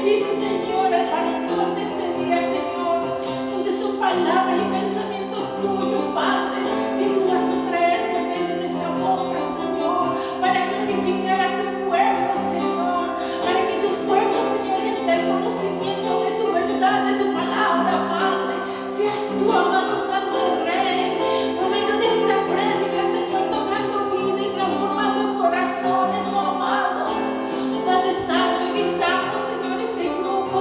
Bendice, Señor, al pastor de este día, Señor, donde son palabras y pensamientos tuyos, Padre, que tú vas a traer por medio de esa boca, Señor, para glorificar a tu pueblo, Señor, para que tu pueblo, Señor, entre al conocimiento de tu verdad, de tu palabra, Padre. Seas tú, amado Santo Rey, por medio de esta prédica, Señor, tocando vida y transformando corazones, oh amado. Padre Santo, aquí estamos, Señor, este grupo,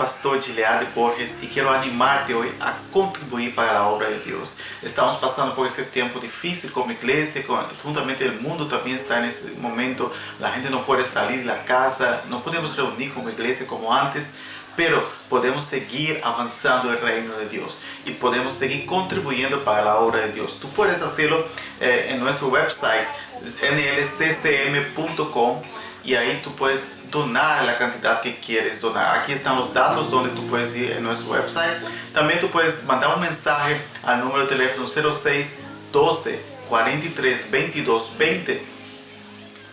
pastor Gilead Borges y quiero animarte hoy a contribuir para la obra de Dios. Estamos pasando por ese tiempo difícil como iglesia, juntamente el mundo también está en ese momento. La gente no puede salir de la casa, no podemos reunir como iglesia como antes, pero podemos seguir avanzando el reino de Dios y podemos seguir contribuyendo para la obra de Dios. Tú puedes hacerlo en nuestro website nlccm.com y ahí tú puedes donar la cantidad que quieres donar. Aquí están los datos donde tú puedes ir en nuestro website. También tú puedes mandar un mensaje al número de teléfono 06 12 43 22 20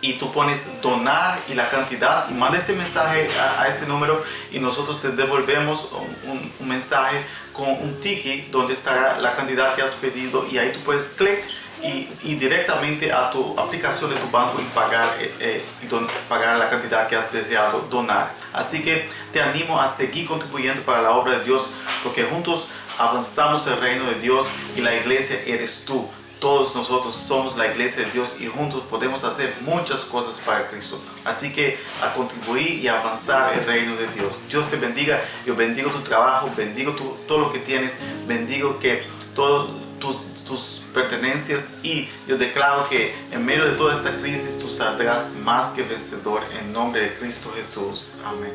y tú pones donar y la cantidad y manda ese mensaje a ese número y nosotros te devolvemos un mensaje con un ticket donde estará la cantidad que has pedido y ahí tú puedes clic y directamente a tu aplicación de tu banco y pagar la cantidad que has deseado donar. Así que te animo a seguir contribuyendo para la obra de Dios, porque juntos avanzamos el reino de Dios y la iglesia eres tú. Todos nosotros somos la iglesia de Dios y juntos podemos hacer muchas cosas para Cristo. Así que a contribuir y a avanzar el reino de Dios. Dios te bendiga. Yo bendigo tu trabajo, bendigo todo lo que tienes, bendigo que todas tus pertenencias y yo declaro que en medio de toda esta crisis tú saldrás más que vencedor en nombre de Cristo Jesús. Amén.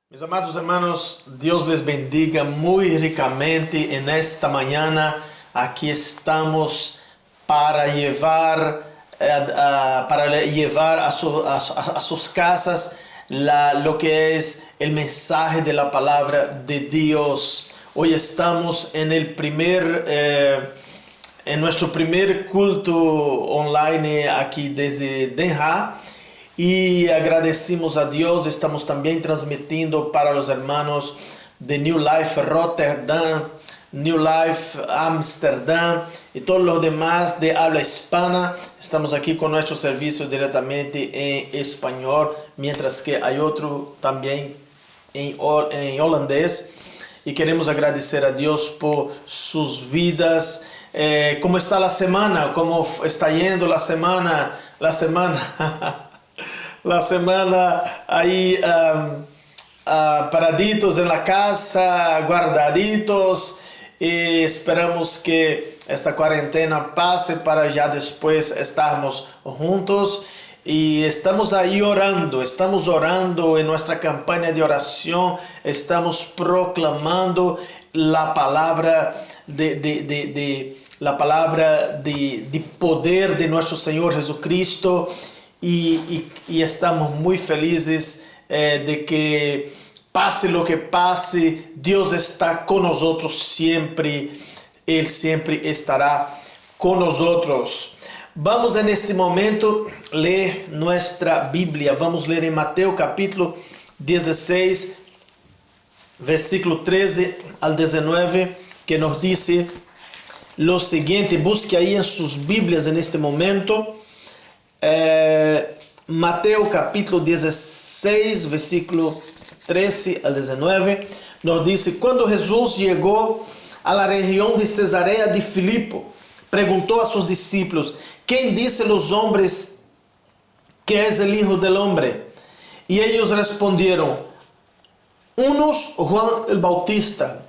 Mis amados hermanos, Dios les bendiga muy ricamente en esta mañana. Aquí estamos para llevar a sus casas lo que es el mensaje de la palabra de Dios. Hoy estamos en nuestro primer culto online aquí desde Den Haag y agradecemos a Dios. Estamos también transmitiendo para los hermanos de New Life Rotterdam, New Life Amsterdam y todos los demás de habla hispana. Estamos aquí con nuestro servicio directamente en español, mientras que hay otro también en holandés. Y queremos agradecer a Dios por sus vidas. ¿Cómo está la semana? ¿Cómo está yendo la semana? La semana ahí paraditos en la casa, guardaditos. Y esperamos que esta cuarentena pase para ya después estarmos juntos. Y estamos ahí orando, estamos orando en nuestra campaña de oración, estamos proclamando la palabra de poder de nuestro Señor Jesucristo y estamos muy felices de que pase lo que pase, Dios está con nosotros siempre, Él siempre estará con nosotros. Vamos en este momento leer nuestra Biblia. Vamos leer en Mateo capítulo 16, versículo 13 al 19, que nos dice lo siguiente. Busque ahí en sus Biblias en este momento. Mateo capítulo 16, versículo 13 al 19, nos dice: Cuando Jesús llegó a la región de Cesarea de Filipo, preguntó a sus discípulos: ¿Quién dicen los hombres que es el Hijo del Hombre? Y ellos respondieron: unos Juan el Bautista,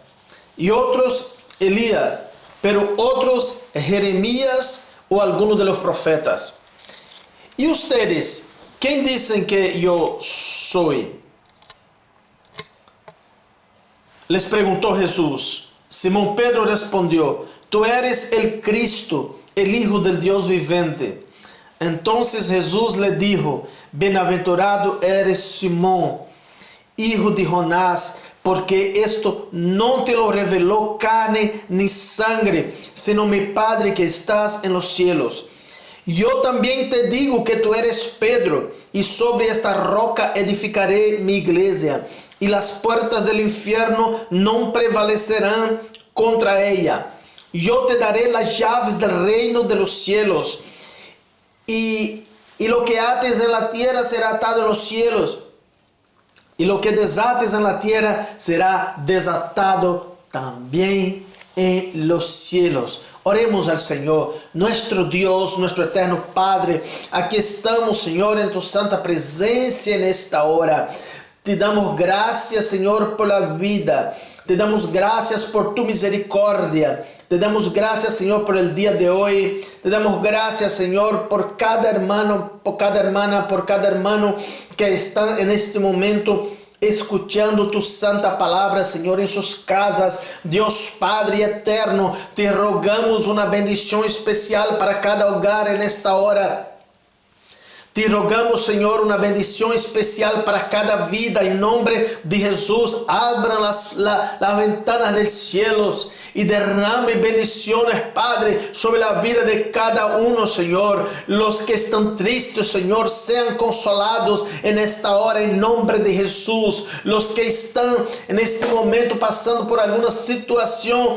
y otros Elías, pero otros Jeremías o alguno de los profetas. ¿Y ustedes, quién dicen que yo soy? Les preguntó Jesús. Simón Pedro respondió: Tú eres el Cristo, el Hijo del Dios viviente. Entonces Jesús le dijo: Bienaventurado eres Simón, hijo de Jonás, porque esto no te lo reveló carne ni sangre, sino mi Padre que estás en los cielos. Yo también te digo que tú eres Pedro, y sobre esta roca edificaré mi iglesia, y las puertas del infierno no prevalecerán contra ella. Yo te daré las llaves del reino de los cielos, y lo que ates en la tierra será atado en los cielos, y lo que desates en la tierra será desatado también en los cielos. Oremos al Señor, nuestro Dios, nuestro eterno Padre. Aquí estamos, Señor, en tu santa presencia en esta hora. Te damos gracias, Señor, por la vida. Te damos gracias por tu misericordia. Te damos gracias, Señor, por el día de hoy. Te damos gracias, Señor, por cada hermano, por cada hermana, por cada hermano que está en este momento escuchando tu santa palabra, Señor, en sus casas. Dios Padre eterno, te rogamos una bendición especial para cada hogar en esta hora. Te rogamos, Señor, una bendición especial para cada vida. En nombre de Jesús, abran las ventanas del cielo y derrame bendiciones, Padre, sobre la vida de cada uno, Señor. Los que están tristes, Señor, sean consolados en esta hora, en nombre de Jesús. Los que están en este momento pasando por alguna situación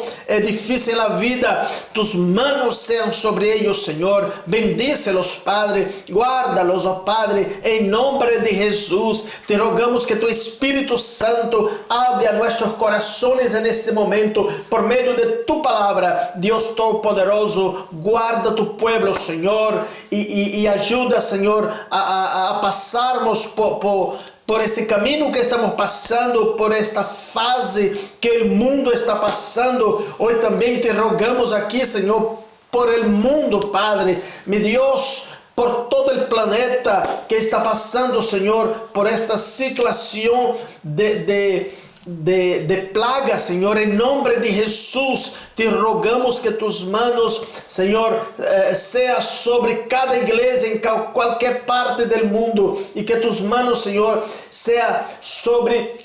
difícil en la vida, tus manos sean sobre ellos, Señor. Bendícelos, Padre. Guárdalos, oh Padre, en nombre de Jesús. Te rogamos que tu Espíritu Santo hable a nuestros corazones en este momento por medio de tu palabra. Dios Todopoderoso, guarda tu pueblo, Señor, y ayuda, Señor, a pasarnos por este camino que estamos pasando, por esta fase que el mundo está pasando. Hoy también te rogamos aquí, Señor, por el mundo, Padre, mi Dios, por todo el planeta que está pasando, Señor, por esta situación de plaga, Señor. En nombre de Jesús, te rogamos que tus manos, Señor, sea sobre cada iglesia en cualquier parte del mundo, y que tus manos, Señor, sea sobre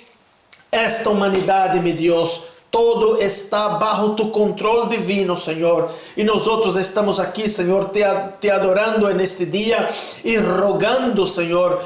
esta humanidad, mi Dios. Todo está bajo tu control divino, Señor. Y nosotros estamos aquí, Señor, te adorando en este día y rogando, Señor,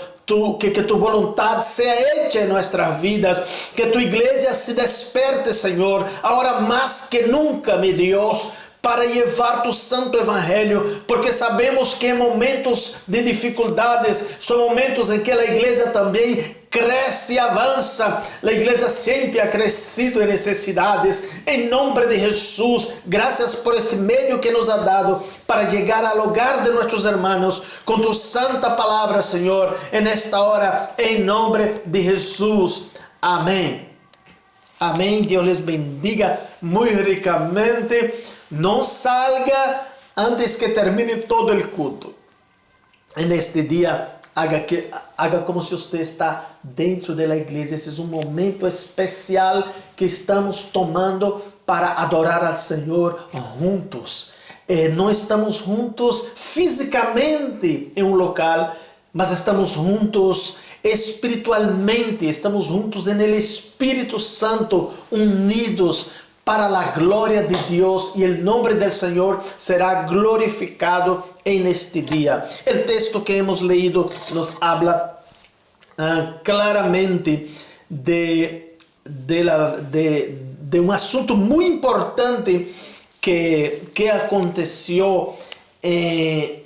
que tu voluntad sea hecha en nuestras vidas. Que tu iglesia se despierte, Señor, ahora más que nunca, mi Dios, para llevar tu santo evangelio, porque sabemos que en momentos de dificultades son momentos en que la iglesia también crece y avanza. La iglesia siempre ha crecido en necesidades. En nombre de Jesús, gracias por este medio que nos ha dado para llegar al hogar de nuestros hermanos con tu santa palabra, Señor, en esta hora, en nombre de Jesús. Amén. Amén. Dios les bendiga muy ricamente. No salga antes que termine todo el culto. En este día, haga como si usted está dentro de la iglesia. Este es un momento especial que estamos tomando para adorar al Señor juntos. No estamos juntos físicamente en un local, mas estamos juntos espiritualmente. Estamos juntos en el Espíritu Santo, unidos para la gloria de Dios, y el nombre del Señor será glorificado en este día. El texto que hemos leído nos habla claramente de un asunto muy importante que aconteció en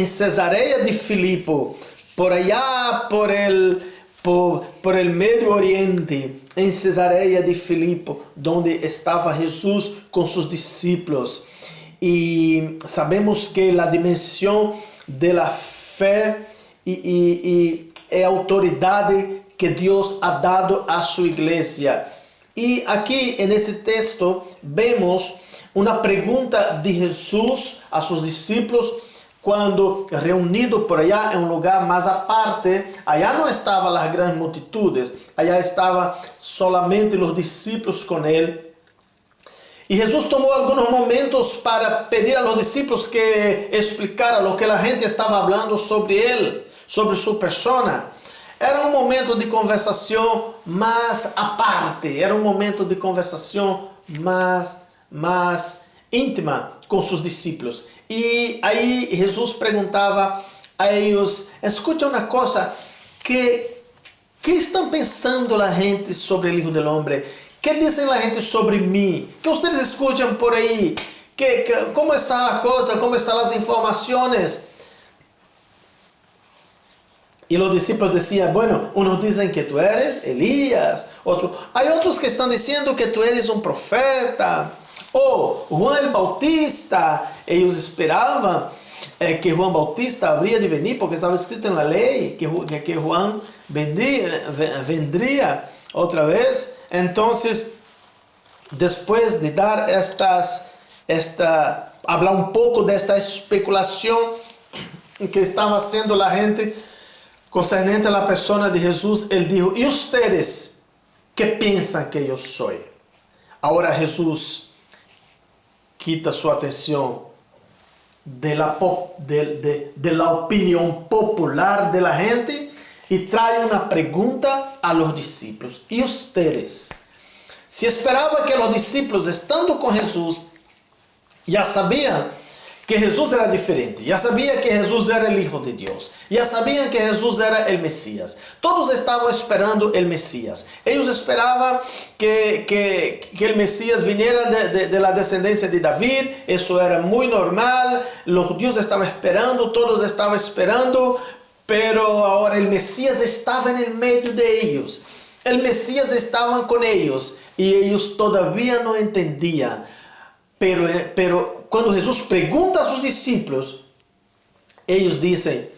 Cesarea de Filipo, por allá por el Medio Oriente, en Cesarea de Filipo, donde estaba Jesús con sus discípulos. Y sabemos que la dimensión de la fe y autoridad que Dios ha dado a su iglesia. Y aquí en ese texto vemos una pregunta de Jesús a sus discípulos, cuando reunido por allá en un lugar más aparte. Allá no estaban las grandes multitudes, allá estaban solamente los discípulos con él. Y Jesús tomó algunos momentos para pedir a los discípulos que explicara lo que la gente estaba hablando sobre él, sobre su persona. Era un momento de conversación más aparte, era un momento de conversación más íntima con sus discípulos. Y ahí Jesús preguntaba a ellos: escucha una cosa, ¿qué están pensando la gente sobre el Hijo del Hombre? ¿Qué dicen la gente sobre mí? ¿Qué ustedes escuchan por ahí? ¿Cómo está la cosa? ¿Cómo están las informaciones? Y los discípulos decían: bueno, unos dicen que tú eres Elías, hay otros que están diciendo que tú eres un profeta, o Juan el Bautista. Ellos esperaban que Juan Bautista habría de venir, porque estaba escrito en la ley que Juan vendría otra vez. Entonces, después de dar hablar un poco de esta especulación que estaba haciendo la gente concerniente a la persona de Jesús, él dijo: ¿y ustedes qué piensan que yo soy? Ahora Jesús quita su atención de la opinión popular de la gente y trae una pregunta a los discípulos: ¿y ustedes? Si esperaba que los discípulos, estando con Jesús, ya sabían que Jesús era diferente, ya sabían que Jesús era el Hijo de Dios, ya sabían que Jesús era el Mesías. Todos estaban esperando el Mesías. Ellos esperaban que el Mesías viniera de la descendencia de David. Eso era muy normal. Los judíos estaban esperando, todos estaban esperando, pero ahora el Mesías estaba en el medio de ellos. El Mesías estaba con ellos y ellos todavía no entendían. Pero cuando Jesús pregunta a sus discípulos, ellos dicen,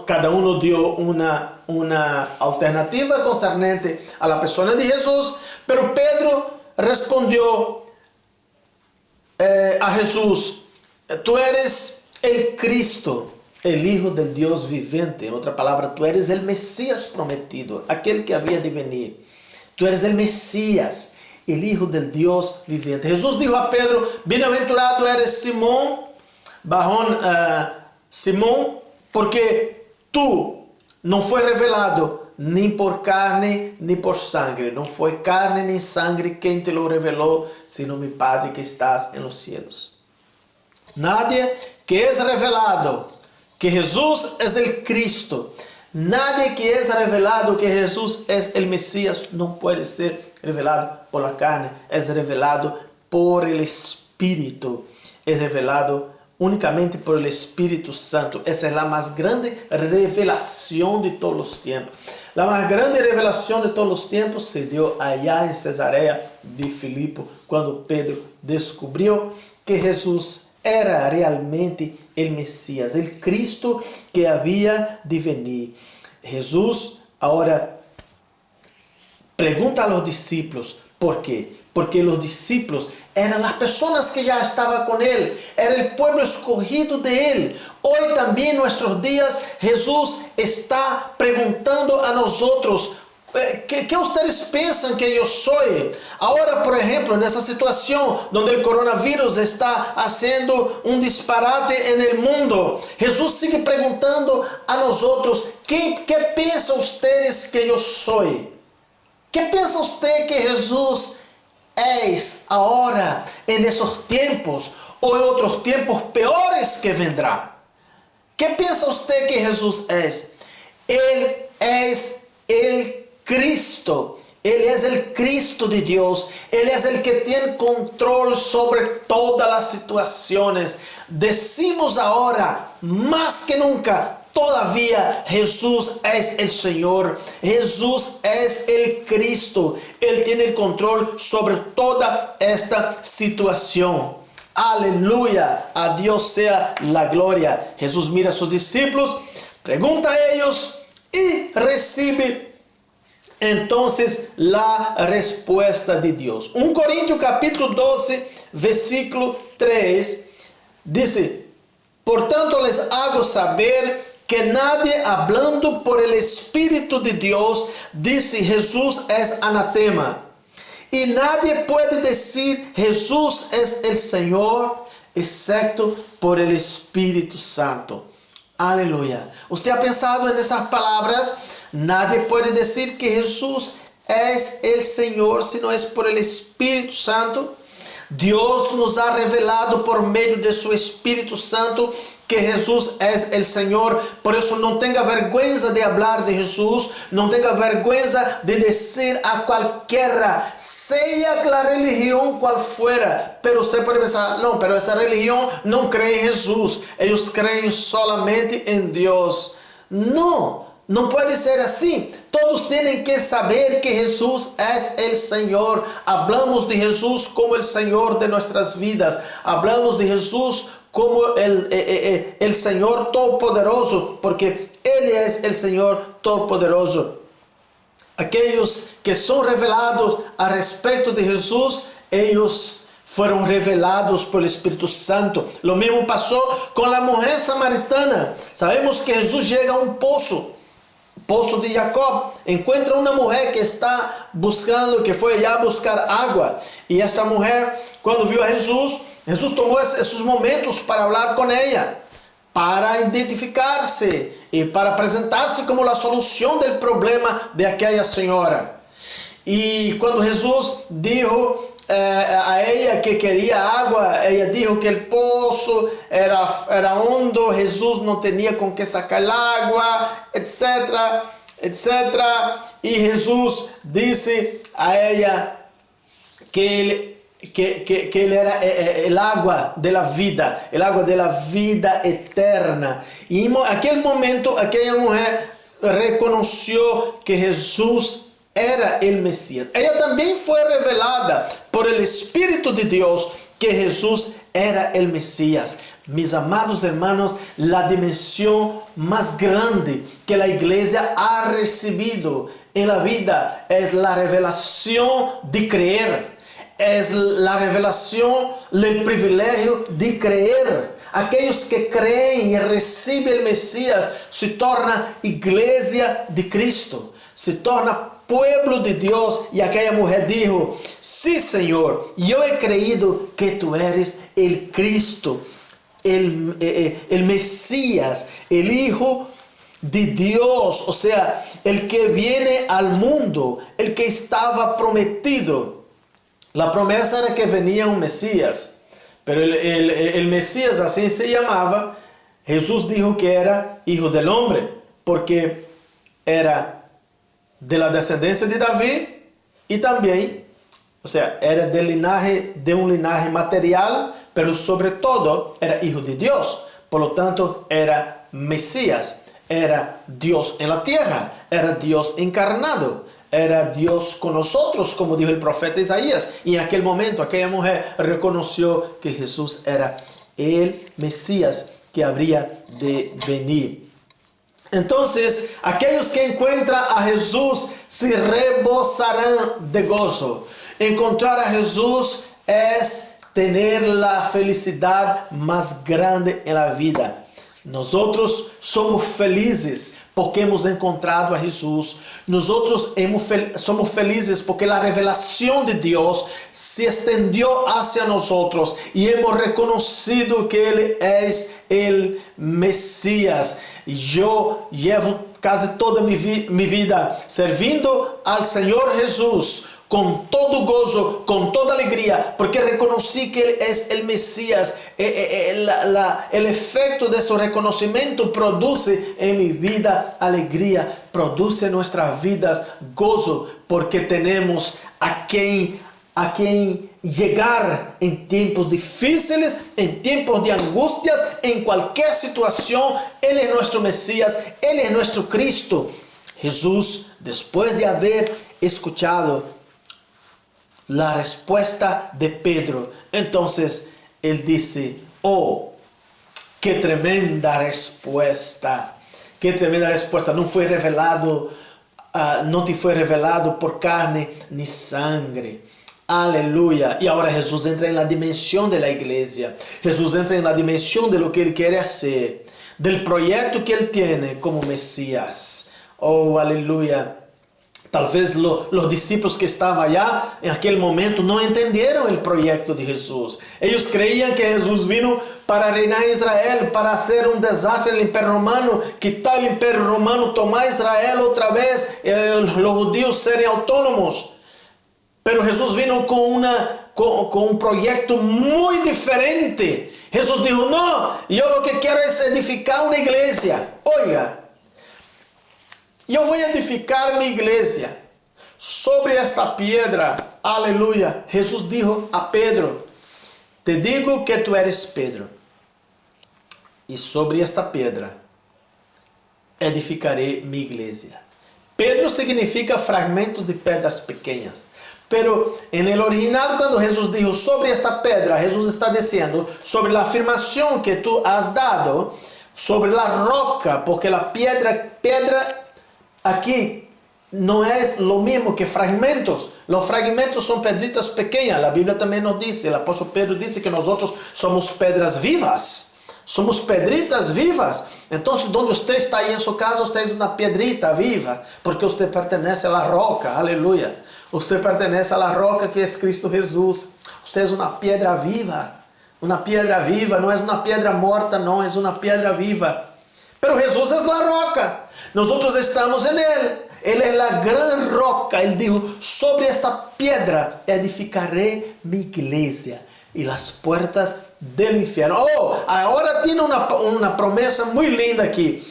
cada uno dio una alternativa concerniente a la persona de Jesús, pero Pedro respondió a Jesús: tú eres el Cristo, el Hijo del Dios viviente. En otra palabra, tú eres el Mesías prometido, aquel que había de venir. Tú eres el Mesías, el Hijo del Dios viviente. Jesús dijo a Pedro: bienaventurado eres Simón, Simón, porque tú no fue revelado ni por carne ni por sangre. No fue carne ni sangre quien te lo reveló, sino mi Padre que estás en los cielos. Nadie que es revelado que Jesús es el Cristo, nadie que es revelado que Jesús es el Mesías, no puede ser revelado por la carne. Es revelado por el Espíritu. Es revelado únicamente por el Espíritu Santo. Esa es la más grande revelación de todos los tiempos. La más grande revelación de todos los tiempos se dio allá en Cesarea de Filipo, cuando Pedro descubrió que Jesús era realmente el Mesías, el Cristo que había de venir. Jesús ahora pregunta a los discípulos: ¿por qué? Porque los discípulos eran las personas que ya estaban con Él, era el pueblo escogido de Él. Hoy también en nuestros días Jesús está preguntando a nosotros: ¿qué ustedes piensan que yo soy? Ahora, por ejemplo, en esa situación donde el coronavirus está haciendo un disparate en el mundo, Jesús sigue preguntando a nosotros: ¿qué piensan ustedes que yo soy? ¿Qué piensa usted que Jesús es ahora en esos tiempos o en otros tiempos peores que vendrán? ¿Qué piensa usted que Jesús es? Él es el Cristo. Él es el Cristo de Dios. Él es el que tiene control sobre todas las situaciones. Decimos ahora, más que nunca, todavía Jesús es el Señor. Jesús es el Cristo. Él tiene el control sobre toda esta situación. Aleluya. A Dios sea la gloria. Jesús mira a sus discípulos, pregunta a ellos y recibe entonces la respuesta de Dios. 1 Corintios capítulo 12, versículo 3, dice: por tanto les hago saber que nadie hablando por el Espíritu de Dios dice Jesús es anatema. Y nadie puede decir Jesús es el Señor excepto por el Espíritu Santo. Aleluya. ¿Usted ha pensado en esas palabras? Nadie puede decir que Jesús es el Señor si no es por el Espíritu Santo. Dios nos ha revelado por medio de su Espíritu Santo que Jesús es el Señor. Por eso no tenga vergüenza de hablar de Jesús. No tenga vergüenza de decir a cualquiera, sea la religión cual fuera. Pero usted puede pensar, no, pero esta religión no cree en Jesús. Ellos creen solamente en Dios. No. No puede ser así. Todos tienen que saber que Jesús es el Señor. Hablamos de Jesús como el Señor de nuestras vidas. Hablamos de Jesús como el Señor Todopoderoso, porque Él es el Señor Todopoderoso. Aquellos que son revelados a respecto de Jesús, ellos fueron revelados por el Espíritu Santo. Lo mismo pasó con la mujer samaritana. Sabemos que Jesús llega a un pozo de Jacob, encuentra una mujer que está buscando, que fue allá a buscar agua. Y esa mujer, cuando vio a Jesús, Jesús tomó esos momentos para hablar con ella, para identificarse y para presentarse como la solución del problema de aquella señora. Y cuando Jesús dijo a ella que quería agua, ella dijo que el pozo era hondo, Jesús no tenía con qué sacar el agua, etcétera, etcétera. Y Jesús dice a ella que Él era el agua de la vida, el agua de la vida eterna. Y en aquel momento aquella mujer reconoció que Jesús era el Mesías. Ella también fue revelada por el Espíritu de Dios que Jesús era el Mesías. Mis amados hermanos, la dimensión más grande que la iglesia ha recibido en la vida es la revelación de creer. Es la revelación del privilegio de creer. Aquellos que creen y reciben el Mesías se torna iglesia de Cristo, se torna pueblo de Dios. Y aquella mujer dijo: sí, Señor, yo he creído que tú eres el Cristo, el Mesías, el Hijo de Dios, o sea, el que viene al mundo, el que estaba prometido. La promesa era que venía un Mesías, pero el Mesías, así se llamaba. Jesús dijo que era hijo del hombre, porque era de la descendencia de David y también, o sea, era de un linaje material, pero sobre todo era hijo de Dios. Por lo tanto, era Mesías, era Dios en la tierra, era Dios encarnado. Era Dios con nosotros, como dijo el profeta Isaías. Y en aquel momento aquella mujer reconoció que Jesús era el Mesías que habría de venir. Entonces, aquellos que encuentran a Jesús se rebosarán de gozo. Encontrar a Jesús es tener la felicidad más grande en la vida. Nosotros somos felices porque hemos encontrado a Jesús. Nosotros somos felices porque la revelación de Dios se extendió hacia nosotros y hemos reconocido que Él es el Mesías. Yo llevo casi toda mi vida servindo al Señor Jesús con todo gozo, con toda alegría, porque reconocí que Él es el Mesías. El efecto de ese reconocimiento produce en mi vida alegría, produce en nuestras vidas gozo, porque tenemos a quien llegar en tiempos difíciles, en tiempos de angustias, en cualquier situación. Él es nuestro Mesías, Él es nuestro Cristo. Jesús, después de haber escuchado la respuesta de Pedro, entonces Él dice: oh, qué tremenda respuesta, qué tremenda respuesta. No fue revelado, no te fue revelado por carne ni sangre. Aleluya. Y ahora Jesús entra en la dimensión de la iglesia. Jesús entra en la dimensión de lo que Él quiere hacer, del proyecto que Él tiene como Mesías. Oh, aleluya. Tal vez los discípulos que estaban allá en aquel momento no entendieron el proyecto de Jesús. Ellos creían que Jesús vino para reinar Israel, para hacer un desastre en el imperio romano, quitar el imperio romano, tomar Israel otra vez, los judíos serem autónomos. Pero Jesús vino con un proyecto muy diferente. Jesús dijo: no, yo lo que quiero es edificar una iglesia. Oiga, yo voy a edificar mi iglesia sobre esta piedra. Aleluya. Jesús dijo a Pedro: te digo que tú eres Pedro, y sobre esta piedra edificaré mi iglesia. Pedro significa fragmentos de pedras pequeñas. Pero en el original, cuando Jesús dijo sobre esta pedra, Jesús está diciendo sobre la afirmación que tú has dado, sobre la roca, porque la piedra aquí no es lo mismo que fragmentos. Los fragmentos son pedritas pequeñas. La Biblia también nos dice, el apóstol Pedro dice que nosotros somos pedras vivas. Somos pedritas vivas. Entonces, donde usted está ahí en su casa, usted es una piedrita viva, porque usted pertenece a la roca. Aleluya. Usted pertenece a la roca que es Cristo Jesús. Usted es una piedra viva. Una piedra viva, no es una piedra muerta, no, es una piedra viva. Pero Jesús es la roca. Nosotros estamos en Él. Él es la gran roca. Él dijo, sobre esta piedra edificaré mi iglesia. Y las puertas del infierno. Oh, ahora tiene una promesa muy linda aquí.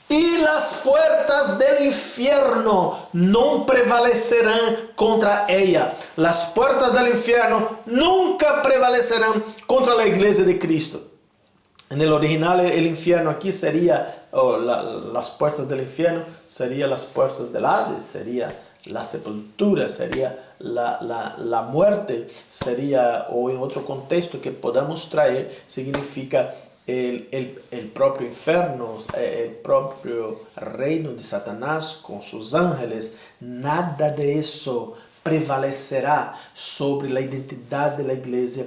Y las puertas del infierno no prevalecerán contra ella. Las puertas del infierno nunca prevalecerán contra la iglesia de Cristo. En el original, el infierno aquí sería, las puertas del infierno serían las puertas del Hades, sería la sepultura, sería la muerte, sería, o en otro contexto que podamos traer, significa el propio infierno, el propio reino de Satanás con sus ángeles. Nada de eso prevalecerá sobre la identidad de la iglesia.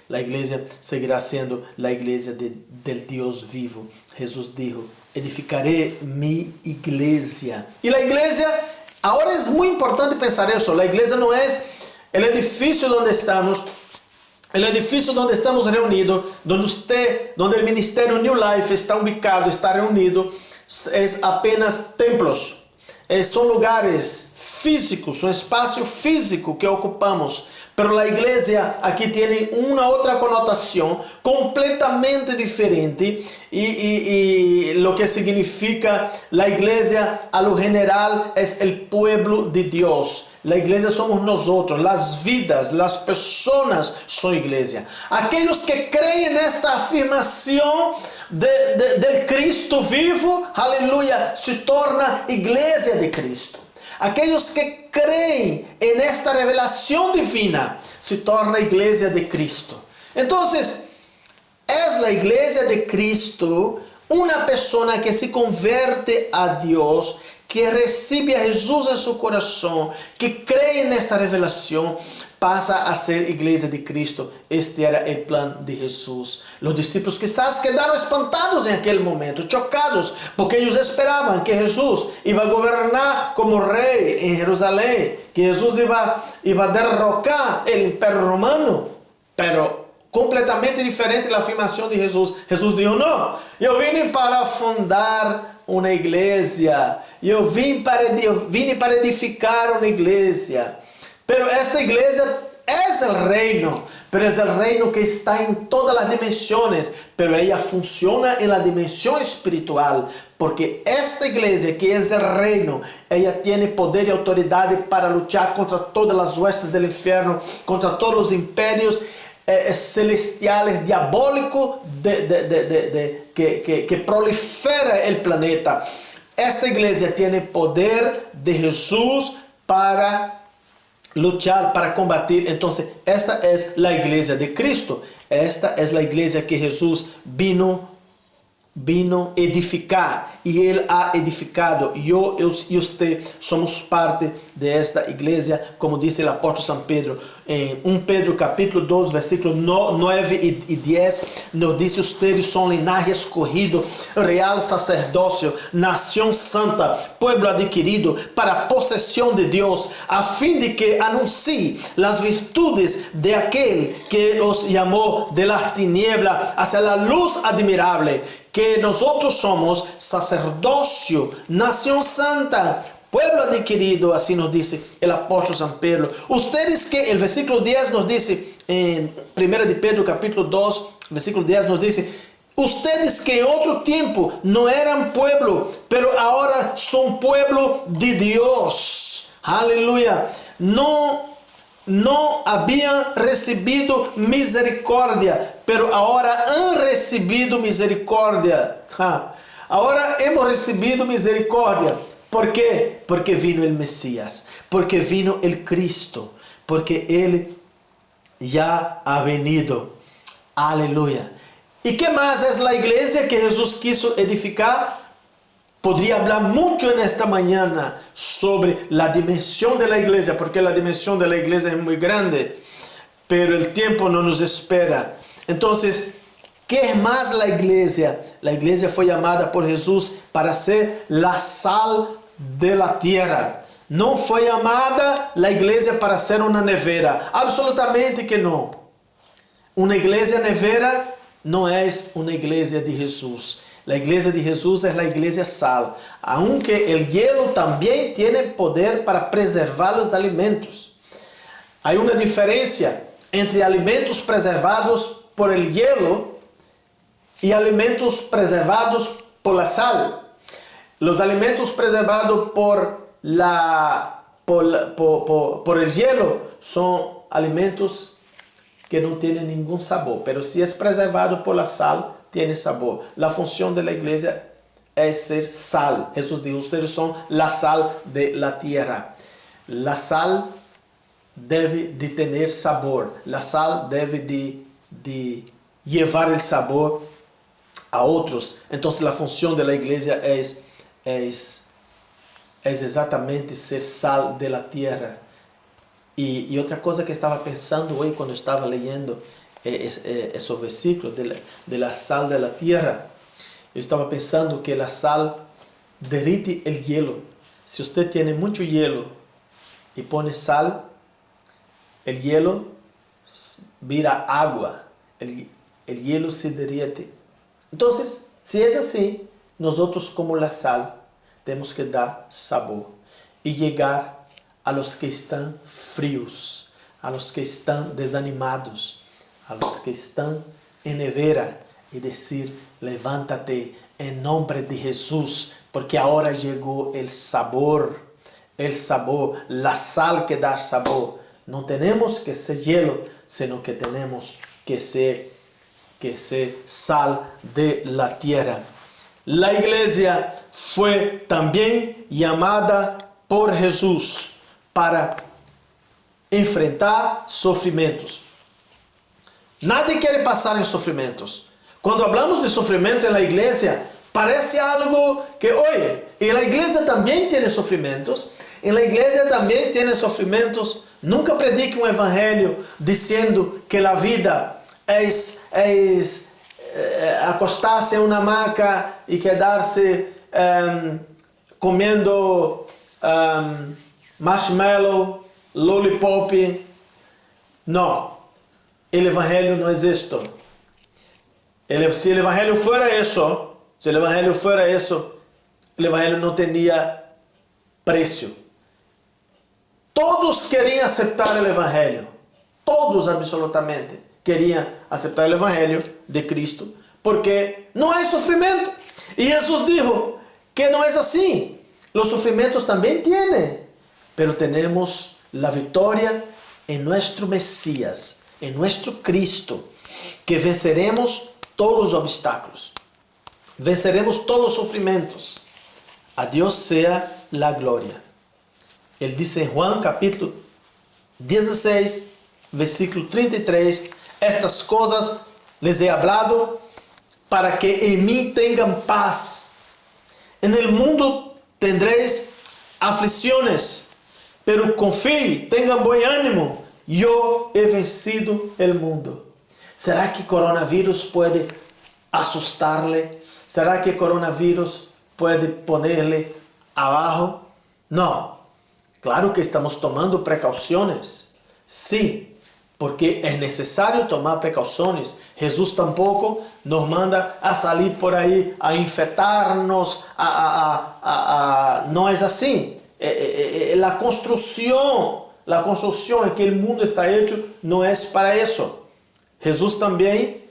La iglesia seguirá siendo la iglesia del Dios vivo. Jesús dijo, edificaré mi iglesia. Y la iglesia, ahora es muy importante pensar eso, la iglesia no es el edificio donde estamos, el edificio donde estamos reunidos, donde el ministerio New Life está ubicado, está reunido, es apenas templos. Son lugares físicos, un espacio físico que ocupamos. Pero la iglesia aquí tiene una otra connotación completamente diferente y lo que significa la iglesia a lo general es el pueblo de Dios. La iglesia somos nosotros, las vidas, las personas son iglesia. Aquellos que creen en esta afirmación del Cristo vivo, aleluya, se torna iglesia de Cristo. Aquellos que creen en esta revelación divina se torna iglesia de Cristo. Entonces, es la iglesia de Cristo una persona que se convierte a Dios, que recibe a Jesús en su corazón, que cree en esta revelación, pasa a ser iglesia de Cristo. Este era el plan de Jesús. Los discípulos quizás quedaron espantados en aquel momento, chocados, porque ellos esperaban que Jesús iba a gobernar como rey en Jerusalén, que Jesús iba a derrocar el imperio romano, pero completamente diferente la afirmación de Jesús. Jesús dijo, no, yo vine para fundar una iglesia, yo vine para edificar una iglesia. Pero esta iglesia es el reino, pero es el reino que está en todas las dimensiones, pero ella funciona en la dimensión espiritual, porque esta iglesia que es el reino, ella tiene poder y autoridad para luchar contra todas las huestes del infierno, contra todos los imperios celestiales, diabólicos que prolifera el planeta. Esta iglesia tiene poder de Jesús para luchar, para combatir. Entonces, esta es la iglesia de Cristo. Esta es la iglesia que Jesús vino a edificar. Y Él ha edificado. Yo y usted somos parte de esta iglesia, como dice el apóstol San Pedro. En 1 Pedro capítulo 2, versículos 9 y 10, nos dice, ustedes son linaje escogido, real sacerdocio, nación santa, pueblo adquirido para posesión de Dios, a fin de que anuncie las virtudes de aquel que los llamó de las tinieblas hacia la luz admirable, que nosotros somos sacerdocio, nación santa, pueblo adquirido, así nos dice el apóstol San Pedro. Ustedes que, el versículo 10 nos dice, en 1 de Pedro capítulo 2, versículo 10 nos dice, ustedes que en otro tiempo no eran pueblo, pero ahora son pueblo de Dios. Aleluya. No habían recibido misericordia, pero ahora han recibido misericordia. Ahora hemos recibido misericordia. ¿Por qué? Porque vino el Mesías, porque vino el Cristo, porque Él ya ha venido. Aleluya. ¿Y qué más es la iglesia que Jesús quiso edificar? Podría hablar mucho en esta mañana sobre la dimensión de la iglesia, porque la dimensión de la iglesia es muy grande, pero el tiempo no nos espera. Entonces, ¿qué es más la iglesia? La iglesia fue llamada por Jesús para ser la sal de la tierra. No fue llamada la iglesia para ser una nevera. Absolutamente que no. Una iglesia nevera no es una iglesia de Jesús. La iglesia de Jesús es la iglesia sal. Aunque el hielo también tiene poder para preservar los alimentos. Hay una diferencia entre alimentos preservados por el hielo y alimentos preservados por la sal. Los alimentos preservados por el hielo son alimentos que no tienen ningún sabor, pero si es preservado por la sal, tiene sabor. La función de la iglesia es ser sal. Jesús dijo, ustedes son la sal de la tierra. La sal debe de tener sabor. La sal debe de llevar el sabor a otros. Entonces la función de la iglesia es exatamente ser sal de la tierra. Y otra cosa que estaba pensando hoy cuando estaba leyendo esos versículos de la sal de la tierra, yo estaba pensando que la sal derrite el hielo. Si usted tiene mucho hielo y pone sal, el hielo vira agua, el hielo se derrite. Entonces, si es así, nosotros como la sal tenemos que dar sabor y llegar a los que están fríos, a los que están desanimados, a los que están en nevera y decir, levántate en nombre de Jesús, porque ahora llegó el sabor, la sal que da sabor. No tenemos que ser hielo, sino que tenemos que ser sal de la tierra. La iglesia fue también llamada por Jesús para enfrentar sofrimentos. Nadie quiere pasar en sofrimentos. Cuando hablamos de sofrimento en la iglesia, parece algo que, oye, en la iglesia también tiene sofrimentos. En la iglesia también tiene sofrimentos. Nunca predique un evangelio diciendo que la vida es acostarse en una hamaca y quedarse comiendo marshmallow, lollipop. No, el evangelio no es esto. Si el evangelio fuera eso, el evangelio no tenía precio. Todos querían aceptar el evangelio. Todos absolutamente querían aceptar el evangelio de Cristo, porque no hay sufrimiento. Y Jesús dijo que no es así. Los sufrimientos también tienen, pero tenemos la victoria en nuestro Mesías, en nuestro Cristo, que venceremos todos los obstáculos, venceremos todos los sufrimientos. A Dios sea la gloria. Él dice en Juan capítulo 16, versículo 33, estas cosas les he hablado para que en mí tengan paz. En el mundo tendréis aflicciones, pero confíe, tengan buen ánimo. Yo he vencido el mundo. ¿Será que coronavirus puede asustarle? ¿Será que coronavirus puede ponerle abajo? No. Claro que estamos tomando precauciones. Sí, porque es necesario tomar precauciones. Jesús tampoco nos manda a salir por ahí a infectarnos. No es así. La construcción en que el mundo está hecho no es para eso. Jesús también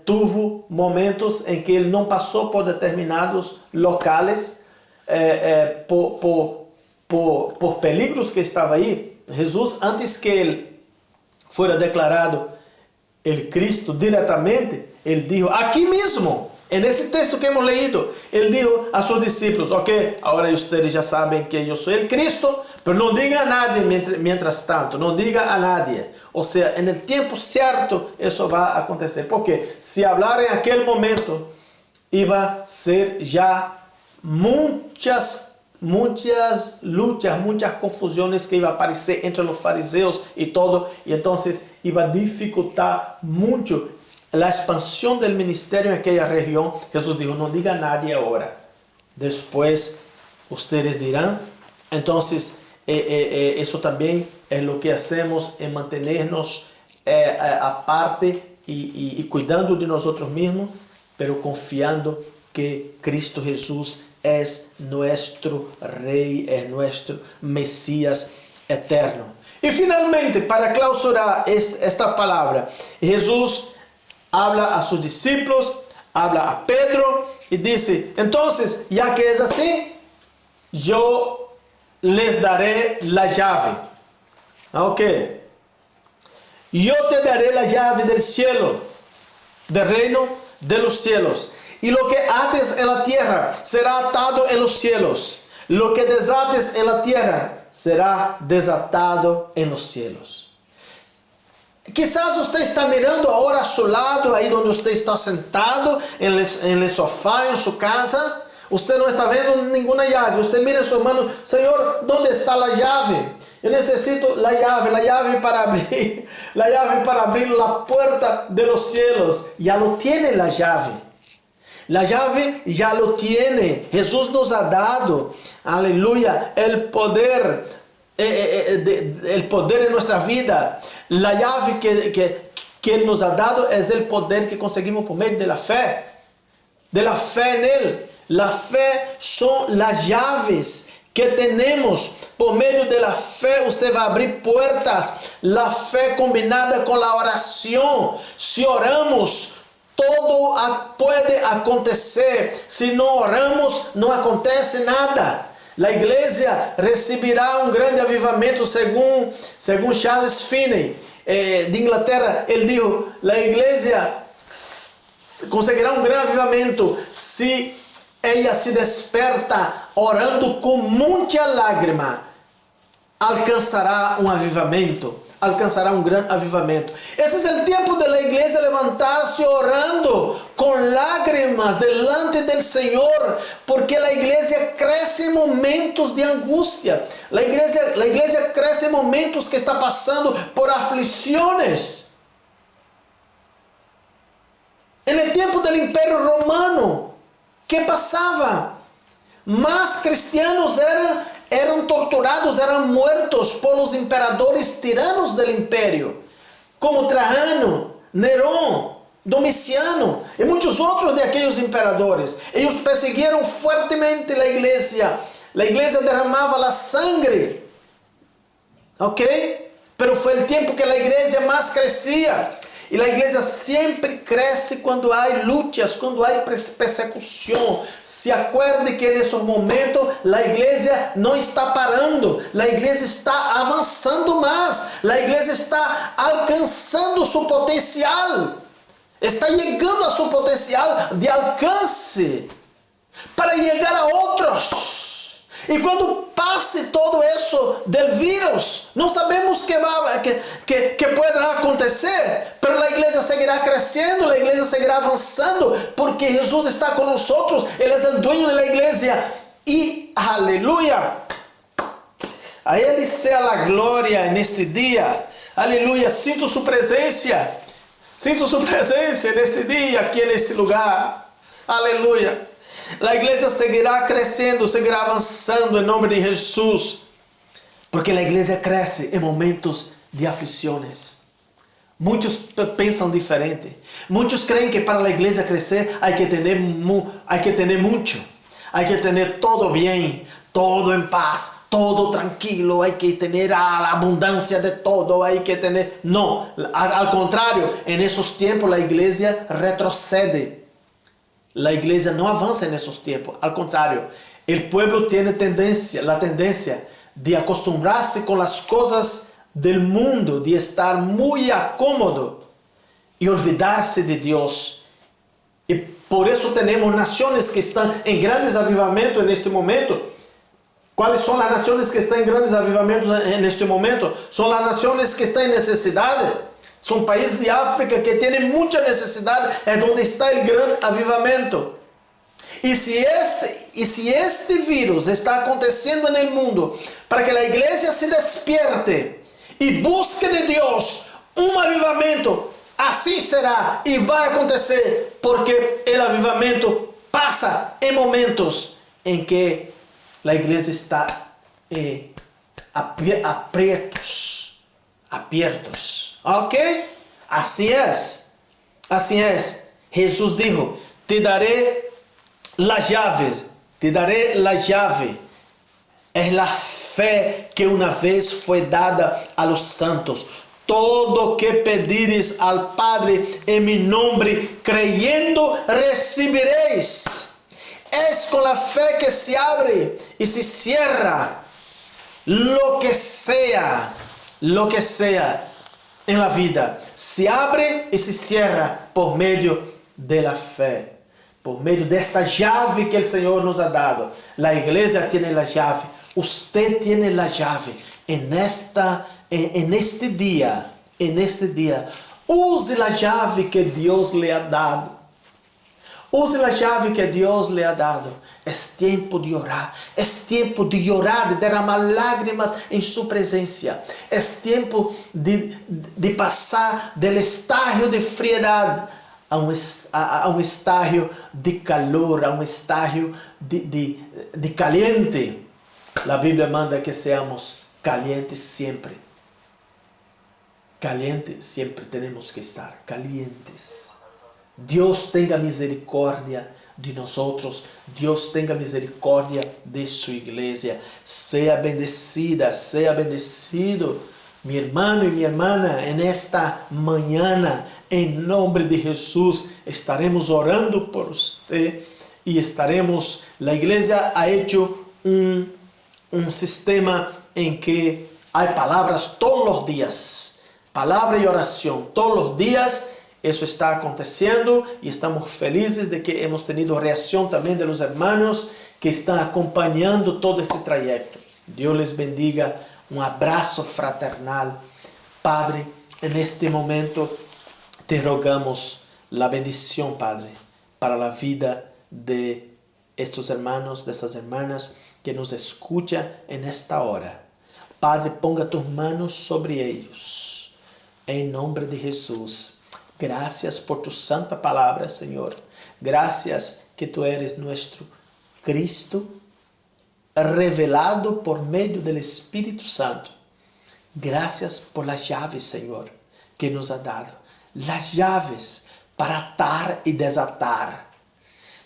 tuvo momentos en que él no pasó por determinados locales por peligros que estaba ahí. Jesús, antes que él fuera declarado el Cristo directamente, él dijo, aquí mismo En ese texto que hemos leído, Él dijo a sus discípulos, ok, ahora ustedes ya saben que yo soy el Cristo, pero no diga a nadie mientras tanto, no diga a nadie. O sea, en el tiempo cierto eso va a acontecer. Porque si hablar en aquel momento, iba a ser ya muchas luchas, muchas confusiones que iba a aparecer entre los fariseos y todo. Y entonces iba a dificultar mucho la expansión del ministerio en aquella región. Jesús dijo, no diga a nadie ahora. Después ustedes dirán. Entonces, eso también es lo que hacemos en mantenernos aparte y cuidando de nosotros mismos, pero confiando que Cristo Jesús es nuestro Rey, es nuestro Mesías eterno. Y finalmente, para clausurar esta palabra, Jesús habla a sus discípulos, habla a Pedro y dice, entonces, ya que es así, yo les daré la llave. Ok. Yo te daré la llave del cielo, del reino de los cielos. Y lo que ates en la tierra será atado en los cielos. Lo que desates en la tierra será desatado en los cielos. Quizás usted está mirando ahora a su lado, ahí donde usted está sentado, en el sofá, en su casa. Usted no está viendo ninguna llave. Usted mira en su mano, Señor, ¿dónde está la llave? Yo necesito la llave para abrir, la llave para abrir la puerta de los cielos. Ya lo tiene la llave. La llave ya lo tiene. Jesús nos ha dado, aleluya, el poder en nuestra vida. La llave que Él nos ha dado es el poder que conseguimos por medio de la fe. De la fe en Él. La fe son las llaves que tenemos. Por medio de la fe usted va a abrir puertas. La fe combinada con la oración. Si oramos, todo puede acontecer. Si no oramos, no acontece nada. La iglesia recibirá un grande avivamiento según Charles Finney de Inglaterra. Él dijo, la iglesia conseguirá un gran avivamiento si ella se desperta orando con mucha lágrima. Alcanzará un avivamiento, alcanzará un gran avivamiento. Ese es el tiempo de la iglesia levantarse orando con lágrimas delante del Señor, porque la iglesia crece en momentos de angustia. La iglesia crece en momentos que está pasando por aflicciones. En el tiempo del Imperio Romano, ¿qué pasaba? Más cristianos eran torturados, eran muertos por los emperadores tiranos del imperio, como Trajano, Nerón, Domiciano y muchos otros de aquellos emperadores. Ellos persiguieron fuertemente la iglesia. La iglesia derramaba la sangre. ¿Ok? Pero fue el tiempo que la iglesia más crecía. Y la iglesia siempre crece cuando hay luchas, cuando hay persecución. Se acuerde que en esos momentos la iglesia no está parando. La iglesia está avanzando más. La iglesia está alcanzando su potencial. Está llegando a su potencial de alcance para llegar a otros. Y cuando pase todo eso del virus, no sabemos qué podrá acontecer, pero la iglesia seguirá creciendo, la iglesia seguirá avanzando, porque Jesús está con nosotros, Él es el dueño de la iglesia, y aleluya, a Él sea la gloria en este día, aleluya, siento su presencia en este día, aquí en este lugar, aleluya. La iglesia seguirá creciendo, seguirá avanzando en nombre de Jesús. Porque la iglesia crece en momentos de aflicciones. Muchos piensan diferente. Muchos creen que para la iglesia crecer hay que tener mucho. Hay que tener todo bien, todo en paz, todo tranquilo. Hay que tener la abundancia de todo. Hay que tener... No, al contrario, en esos tiempos la iglesia retrocede. La iglesia no avanza en esos tiempos. Al contrario, el pueblo tiene la tendencia de acostumbrarse con las cosas del mundo, de estar muy acómodo y olvidarse de Dios. Y Por eso tenemos naciones que están en grandes avivamientos en este momento. ¿Cuáles son las naciones que están en grandes avivamientos en este momento? Son las naciones que están en necesidad. Son países de África que tienen mucha necesidad. Es donde está el gran avivamiento. Y si este virus está aconteciendo en el mundo para que la iglesia se despierte y busque de Dios un avivamiento, así será y va a acontecer, porque el avivamiento pasa en momentos en que la iglesia está abiertos. ¿Ok? Así es. Así es. Jesús dijo, te daré la llave. Te daré la llave. Es la fe que una vez fue dada a los santos. Todo que pedires al Padre en mi nombre, creyendo, recibiréis. Es con la fe que se abre y se cierra lo que sea en la vida. Se abre y se cierra por medio de la fe, por medio de esta llave que el Señor nos ha dado. La iglesia tiene la llave, usted tiene la llave en este día. Use la llave que Dios le ha dado. Use la llave que Dios le ha dado. Es tiempo de orar. Es tiempo de llorar, de derramar lágrimas en su presencia. Es tiempo de pasar del estadio de friedad a un estadio de calor, a un estadio de caliente. La Biblia manda que seamos calientes siempre. Calientes siempre tenemos que estar, calientes. Dios tenga misericordia de nosotros. Dios tenga misericordia de su iglesia. Sea bendecida, sea bendecido mi hermano y mi hermana en esta mañana. En nombre de Jesús estaremos orando por usted y la iglesia ha hecho un sistema en que hay palabras todos los días. Palabra y oración todos los días. Eso está aconteciendo y estamos felices de que hemos tenido reacción también de los hermanos que están acompañando todo este trayecto. Dios les bendiga. Un abrazo fraternal. Padre, en este momento te rogamos la bendición, Padre, para la vida de estos hermanos, de estas hermanas que nos escuchan en esta hora. Padre, ponga tus manos sobre ellos. En nombre de Jesús. Gracias por tu santa palabra, Señor. Gracias que tú eres nuestro Cristo revelado por medio del Espíritu Santo. Gracias por las llaves, Señor, que nos ha dado. Las llaves para atar y desatar.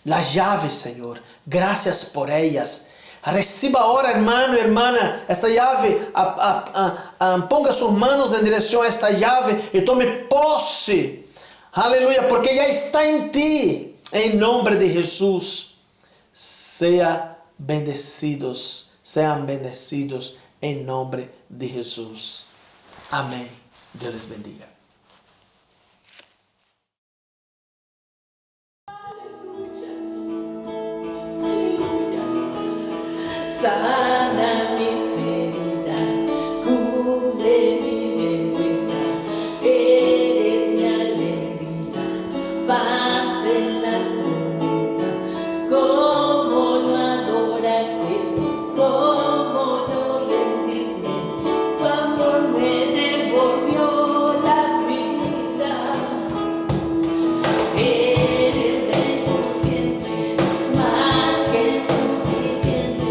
Las llaves, Señor. Gracias por ellas. Reciba ahora, hermano, hermana, esta llave. Ponga sus manos en dirección a esta llave y tome posse. Aleluya, porque ya está en ti. En nombre de Jesús. Sean bendecidos en nombre de Jesús. Amén. Dios les bendiga. Sana mis heridas, cubre mi vergüenza, eres mi alegría, paz en la tormenta. Cómo no adorarte, cómo no rendirme, tu amor me devolvió la vida. Eres rey por siempre, más que suficiente.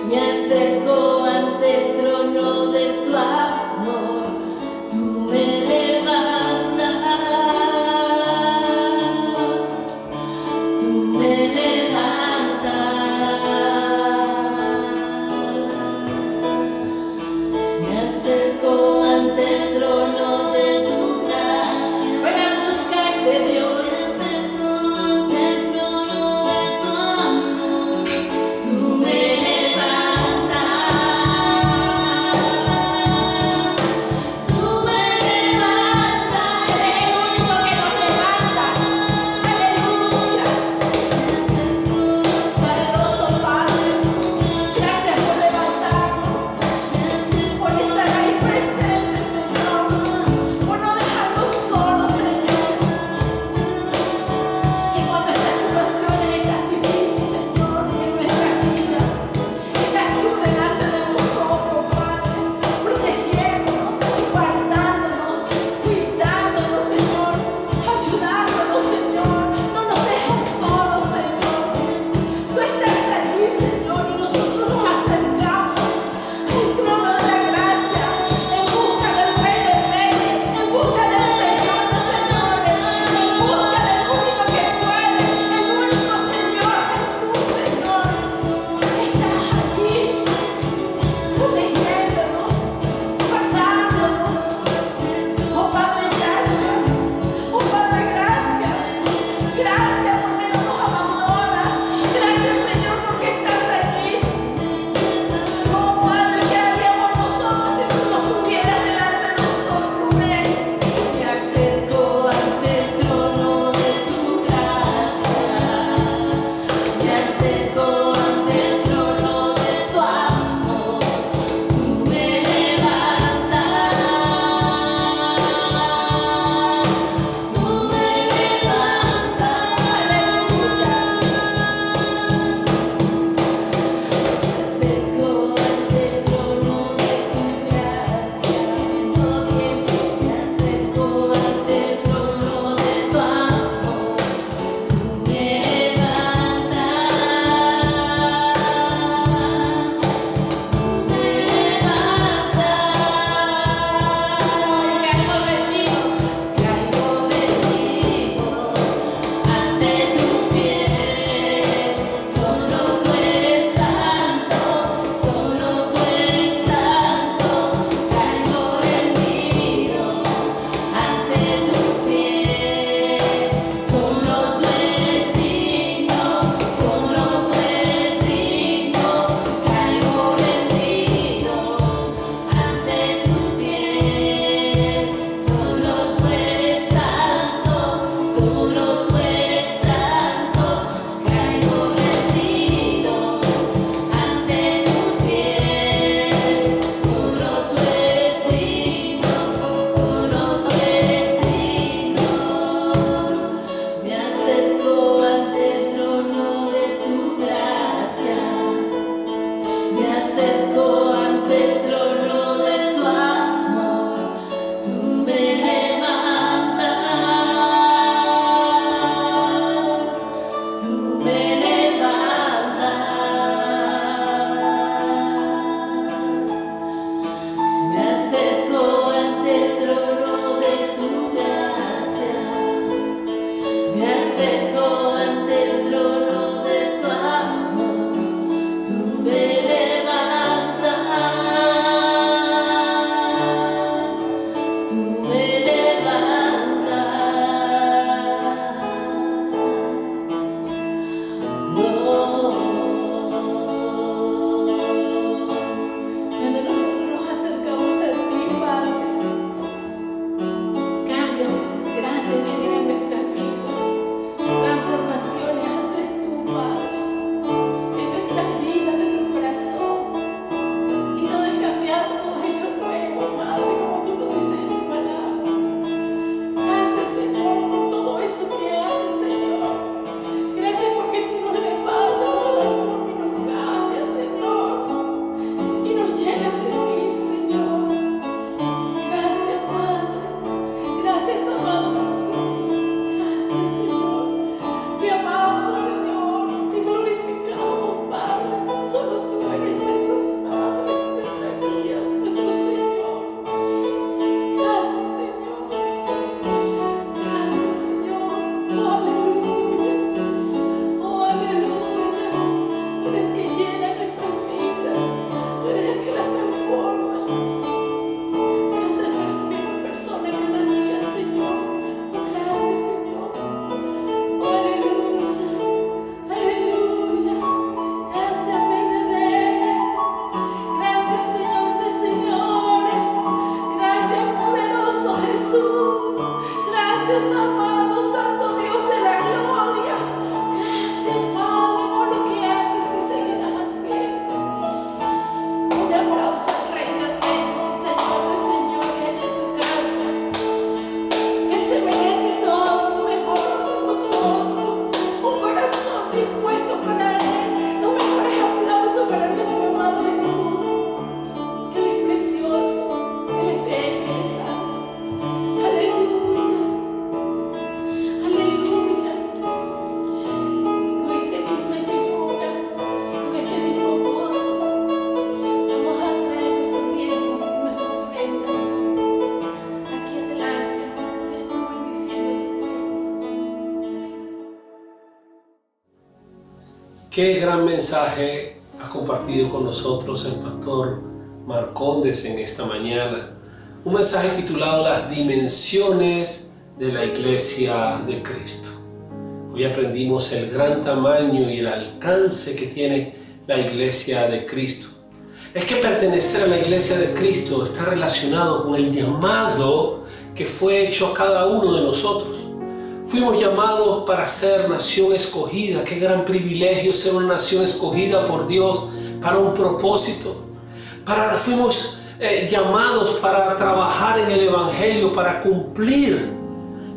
Me acerco ante el trono de tu amor, tú me levantas, tú me levantas. Me acerco ante el trono de tu gracia para buscarte, Dios. Me acerco ante el trono de tu amor, tú me levantas. Qué gran mensaje ha compartido con nosotros el pastor Marcondes en esta mañana. Un mensaje titulado Las dimensiones de la Iglesia de Cristo. Hoy aprendimos el gran tamaño y el alcance que tiene la Iglesia de Cristo. Es que pertenecer a la Iglesia de Cristo está relacionado con el llamado que fue hecho a cada uno de nosotros. Fuimos llamados para ser nación escogida. Qué gran privilegio ser una nación escogida por Dios para un propósito. Fuimos llamados para trabajar en el Evangelio, para cumplir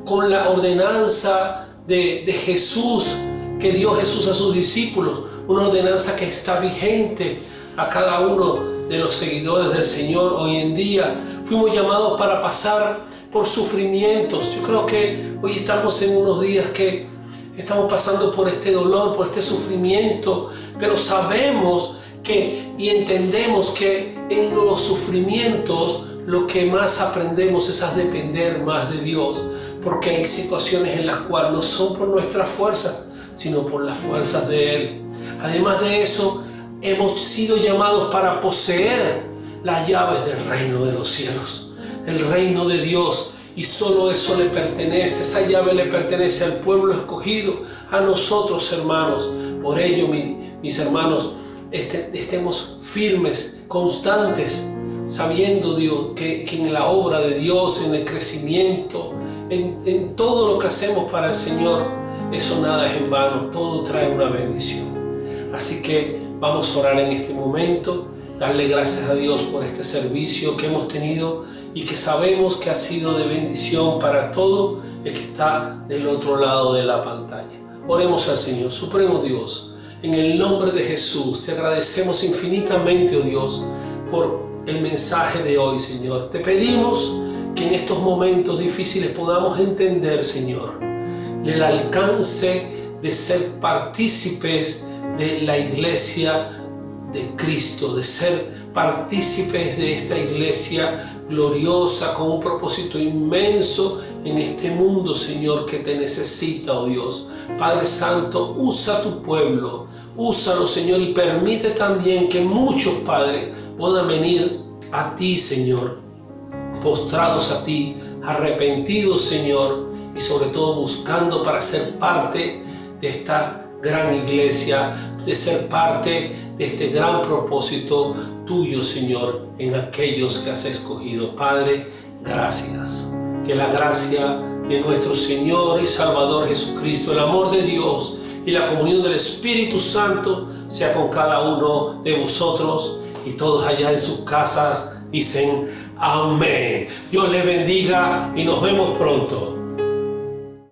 con la ordenanza de Jesús, que dio Jesús a sus discípulos. Una ordenanza que está vigente a cada uno de los seguidores del Señor hoy en día. Fuimos llamados para pasar por sufrimientos. Yo creo que hoy estamos en unos días que estamos pasando por este dolor, por este sufrimiento, pero sabemos y entendemos que en los sufrimientos lo que más aprendemos es a depender más de Dios, porque hay situaciones en las cuales no son por nuestras fuerzas, sino por las fuerzas de Él. Además de eso, hemos sido llamados para poseer las llaves del reino de los cielos, el reino de Dios, y solo eso le pertenece, esa llave le pertenece al pueblo escogido, a nosotros, hermanos. Por ello, mis hermanos, estemos firmes, constantes, sabiendo, Dios, que en la obra de Dios, en el crecimiento, en todo lo que hacemos para el Señor, eso nada es en vano, todo trae una bendición. Así que vamos a orar en este momento, darle gracias a Dios por este servicio que hemos tenido y que sabemos que ha sido de bendición para todo el que está del otro lado de la pantalla. Oremos al Señor. Supremo Dios, en el nombre de Jesús, te agradecemos infinitamente, oh Dios, por el mensaje de hoy, Señor. Te pedimos que en estos momentos difíciles podamos entender, Señor, el alcance de ser partícipes de la Iglesia de Cristo, de ser partícipes de esta Iglesia gloriosa con un propósito inmenso en este mundo, Señor, que te necesita, oh Dios. Padre Santo, usa tu pueblo, úsalo, Señor, y permite también que muchos, Padre, puedan venir a ti, Señor, postrados a ti, arrepentidos, Señor, y sobre todo buscando para ser parte de esta gran iglesia, de ser parte de este gran propósito tuyo, Señor, en aquellos que has escogido. Padre, gracias. Que la gracia de nuestro Señor y Salvador Jesucristo, el amor de Dios y la comunión del Espíritu Santo sea con cada uno de vosotros, y todos allá en sus casas dicen amén. Dios les bendiga y nos vemos pronto.